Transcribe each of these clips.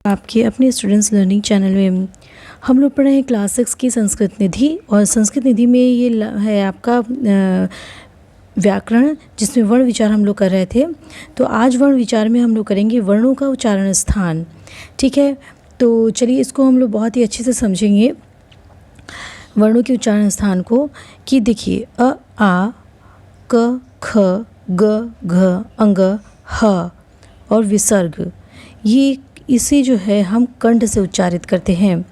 आपके अपने students learning channel में हम लोग पढ़ रहे हैं क्लास 6 की संस्कृत निधि। और संस्कृत निधि में ये है आपका व्याकरण, जिसमें वर्ण विचार हम लोग कर रहे थे। तो आज वर्ण विचार में हम लोग करेंगे वर्णों का उच्चारण स्थान। ठीक है, तो चलिए इसको हम लोग बहुत ही अच्छे से समझेंगे वर्णों के उच्चारण स्थान को। कि देखिए अ, आ, क, ख, ग, घ, अंग, ह और विसर्ग, ये इसे जो है हम कंठ से उच्चारित करते हैं।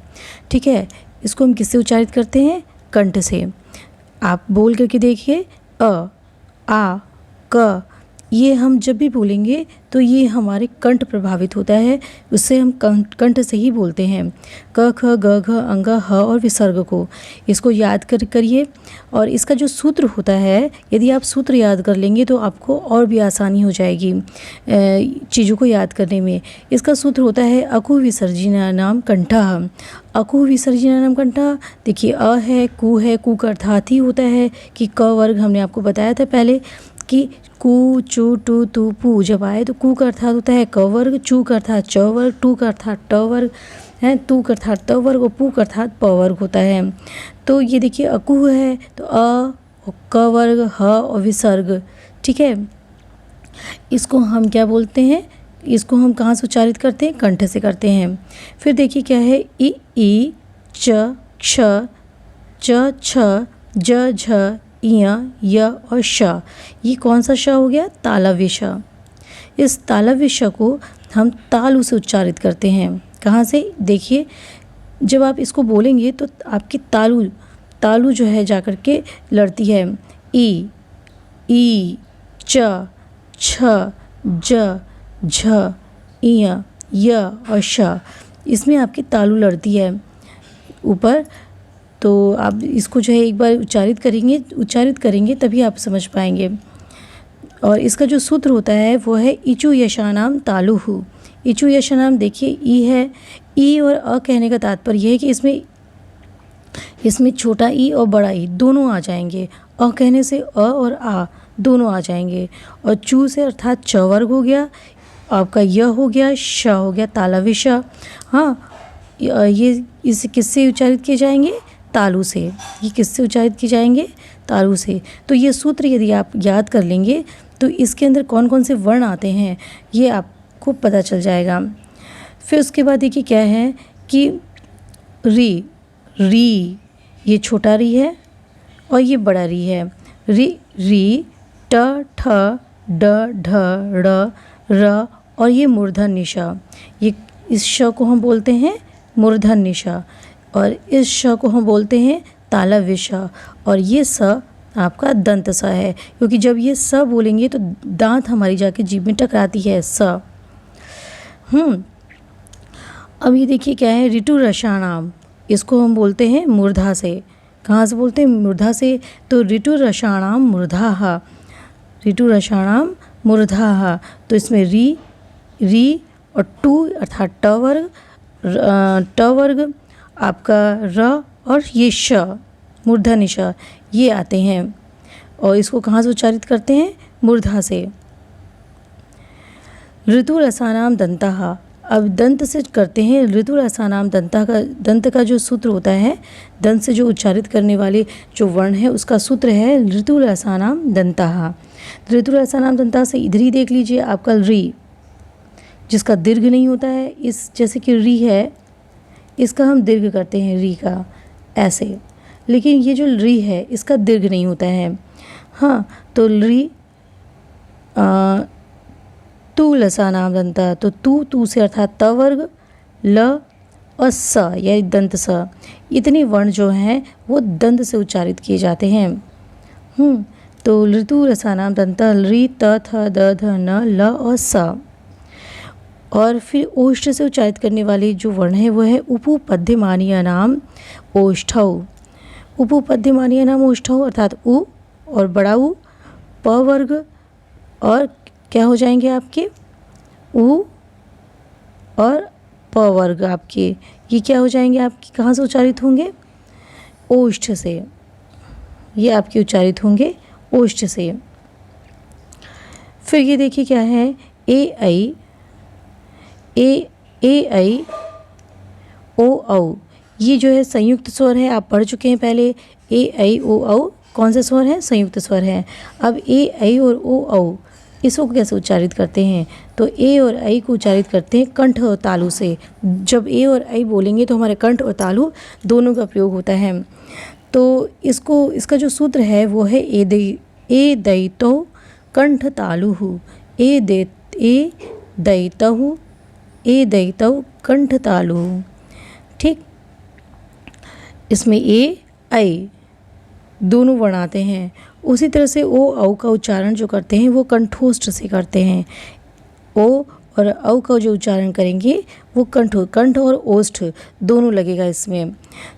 ठीक है, इसको हम किससे उच्चारित करते हैं? कंठ से। आप बोल करके देखिए, अ, आ, क, ये हम जब भी बोलेंगे तो ये हमारे कंठ प्रभावित होता है, उससे हम कंठ से ही बोलते हैं। क, ख, ग, घ, अंग, ह और विसर्ग को इसको याद करिए। और इसका जो सूत्र होता है, यदि आप सूत्र याद कर लेंगे तो आपको और भी आसानी हो जाएगी चीज़ों को याद करने में। इसका सूत्र होता है अकु विसर्जनानाम कंठः। अकु विसर्जनानाम कंठः। देखिए अ है, कु का अर्थ हाथी होता है, कि क वर्ग हमने आपको बताया था पहले कि कु, चु, टू, तू, पू जब आए तो कु का अर्थात होता है क वर्ग, चु का अर्थात च वर्ग, टू का अर्थात ट वर्ग है, तू का अर्थात त वर्ग और पू का अर्थात प वर्ग होता है। तो ये देखिए अकु है तो अ, क वर्ग, ह और विसर्ग। ठीक है, इसको हम क्या बोलते हैं? इसको हम कहाँ से उच्चारित करते हैं? कंठ से करते हैं। फिर देखिए क्या है, ई, च, क्ष, च, छ, ज, झ, इय, य और श। ये कौन सा श हो गया? तालव्य श। इस तालव्य श को हम तालु से उच्चारित करते हैं। कहाँ से? देखिए जब आप इसको बोलेंगे तो आपकी तालु जो है जाकर के लड़ती है। ई, च, छ, ज, झ, इय, य और श, इसमें आपकी तालु लड़ती है ऊपर। तो आप इसको जो है एक बार उच्चारित करेंगे तभी आप समझ पाएंगे। और इसका जो सूत्र होता है वो है इचु यशानाम तालुहु। इचु यशानाम, देखिए ई है, ई और अ कहने का तात्पर्य है कि इसमें छोटा ई और बड़ा ई दोनों आ जाएंगे। अ कहने से अ और आ दोनों आ जाएंगे। और चू से अर्थात च वर्ग हो गया, आपका य हो गया, श हो गया, तालव्य श। हाँ, ये इसे किससे उच्चारित किए जाएंगे? तालु से। ये किससे उच्चारित किए जाएंगे? तालु से। तो ये सूत्र यदि आप याद कर लेंगे तो इसके अंदर कौन कौन से वर्ण आते हैं ये आपको पता चल जाएगा। फिर उसके बाद देखिए क्या है कि री, ये छोटा री है और ये बड़ा री है। री, ट, ठ, ड, ढ, ड़, र और ये मूर्धन्य श। ये इस श को हम बोलते हैं मूर्धन्य श और इस श को हम बोलते हैं तालव्य श। और ये स आपका दंत स है, क्योंकि जब ये स बोलेंगे तो दांत हमारी जाके जीभ में टकराती है, स। अब ये देखिए क्या है, ऋतु रसाणाम, इसको हम बोलते हैं मूर्धा से। कहाँ से बोलते हैं? मूर्धा से। तो ऋतु रसाणाम मूर्धाः, ऋतु रसाणाम मूर्धाः। तो इसमें री और टू अर्थात ट वर्ग, आपका र और ये श, मूर्धन्य श, ये आते हैं। और इसको कहाँ से उच्चारित करते हैं? मूर्धा से। ऋतु रसानाम दंतः। अब दंत से करते हैं। ऋतु रसानाम दंत का जो सूत्र होता है, दंत से जो उच्चारित करने वाले जो वर्ण है उसका सूत्र है ऋतु रसानाम दंतः। ऋतु रसानाम दंतः से इधर ही देख लीजिए आपका री, जिसका दीर्घ नहीं होता है, इस जैसे कि री है, इसका हम दीर्घ करते हैं री का ऐसे, लेकिन ये जो री है इसका दीर्घ नहीं होता है। हाँ, तो री तू लसानाम दंता, तो तू से अर्थात त वर्ग, ल और स या दंत स, इतने वर्ण जो हैं वो दंत से उच्चारित किए जाते हैं। तो ऋतु रसानाम दंता री, त, थ, द, ध, न, ल और स। और फिर ओष्ठ से उच्चारित करने वाले जो वर्ण है वो है उपपद्यमानीय नाम ओष्ठौ। उपपद्यमानीय नाम ओष्ठौ अर्थात उ और बड़ा उ, प वर्ग और क्या हो जाएंगे आपके? उ और प वर्ग आपके, ये क्या हो जाएंगे आपके? कहाँ से उच्चारित होंगे? ओष्ठ से। ये आपके उच्चारित होंगे ओष्ठ से। फिर ये देखिए क्या है, ए ए ऐ ओ औ, ये जो है संयुक्त स्वर है, आप पढ़ चुके हैं पहले। ए ऐ ओ औ कौन सा स्वर है? संयुक्त स्वर है। अब ए ऐ और ओ औ इसको कैसे उच्चारित करते हैं? तो ए और ऐ को उच्चारित करते हैं कंठ और तालु से। जब ए और ऐ बोलेंगे तो हमारे कंठ और तालु दोनों का प्रयोग होता है। तो इसका जो सूत्र है वो है ए दैतो कंठ तालुहु, ए दैतौ कंठ तालुहु। ठीक, इसमें ए ऐ दोनों वर्ण आते हैं। उसी तरह से ओ औ का उच्चारण जो करते हैं वो कंठोष्ठ से करते हैं। ओ और औ का जो उच्चारण करेंगे वो कंठ और ओष्ठ दोनों लगेगा इसमें।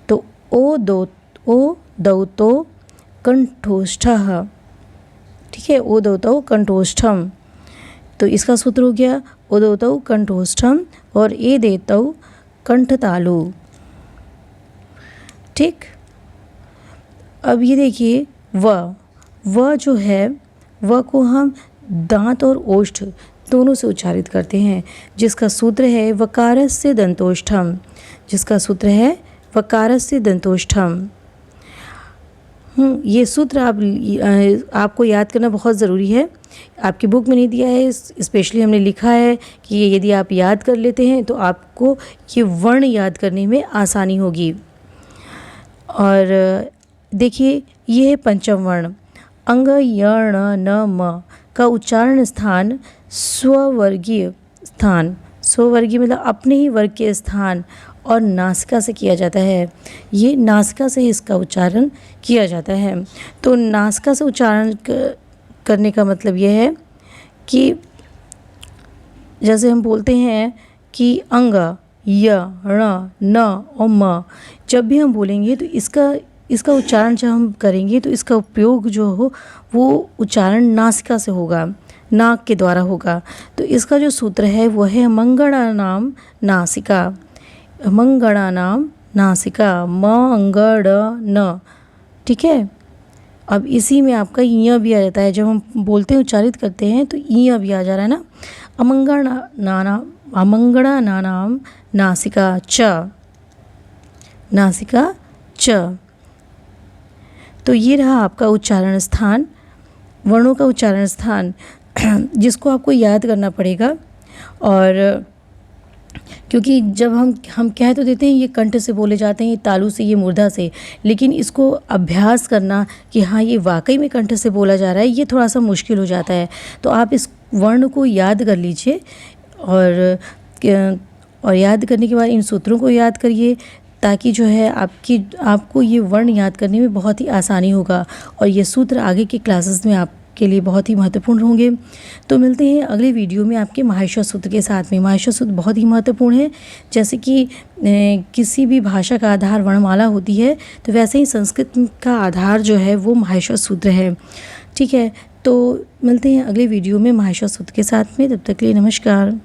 तो ओ दौतो कंठोष्ठः, ठीक है, ओ दौतो कंठोष्ठम। तो इसका सूत्र हो गया ओ दौतो कंठोष्ठम और ए देतौ कंठतालु। ठीक, अब ये देखिए व जो है व को हम दांत और ओष्ठ दोनों से उच्चारित करते हैं, जिसका सूत्र है वकारस्य दंतोष्ठम, जिसका सूत्र है वकारस्य दंतोष्ठम। ये सूत्र आपको याद करना बहुत ज़रूरी है। आपकी बुक में नहीं दिया है, स्पेशली हमने लिखा है कि यदि आप याद कर लेते हैं तो आपको ये वर्ण याद करने में आसानी होगी। और देखिए ये है पंचम वर्ण। अंग यण न म का उच्चारण स्थान स्ववर्गीय स्थान, स्ववर्गीय मतलब अपने ही वर्ग के स्थान और नासिका से किया जाता है। ये नासिका से इसका उच्चारण किया जाता है। तो नासिका से उच्चारण करने का मतलब यह है कि जैसे हम बोलते हैं कि अंग य ण न और म, जब भी हम बोलेंगे तो इसका उच्चारण जब हम करेंगे तो इसका उपयोग जो हो वो उच्चारण नासिका से होगा, नाक के द्वारा होगा। तो इसका जो सूत्र है वो है मंगणानाम नासिका, मंगणानाम नासिका, मंगण न। ठीक है, अब इसी में आपका इ भी आ जाता है। जब हम बोलते हैं उच्चारित करते हैं तो इ भी आ जा रहा है ना। अमंगणानाम नासिका च, नासिका च। तो ये रहा आपका उच्चारण स्थान, वर्णों का उच्चारण स्थान, जिसको आपको याद करना पड़ेगा। और क्योंकि जब हम कह तो देते हैं ये कंठ से बोले जाते हैं, ये तालु से, ये मूर्धा से, लेकिन इसको अभ्यास करना कि हाँ ये वाकई में कंठ से बोला जा रहा है, ये थोड़ा सा मुश्किल हो जाता है। तो आप इस वर्ण को याद कर लीजिए और याद करने के बाद इन सूत्रों को याद करिए, ताकि जो है आपको ये वर्ण याद करने में बहुत ही आसानी होगा। और ये सूत्र आगे की क्लासेस में आपके लिए बहुत ही महत्वपूर्ण होंगे। तो मिलते हैं अगले वीडियो में आपके माहेश्वर सूत्र के साथ में। माहेश्वर सूत्र बहुत ही महत्वपूर्ण है। जैसे कि किसी भी भाषा का आधार वर्णमाला होती है, तो वैसे ही संस्कृत का आधार जो है वो माहेश्वर सूत्र है। ठीक है, तो मिलते हैं अगले वीडियो में माहेश्वर सूत्र के साथ में। तब तक के लिए नमस्कार।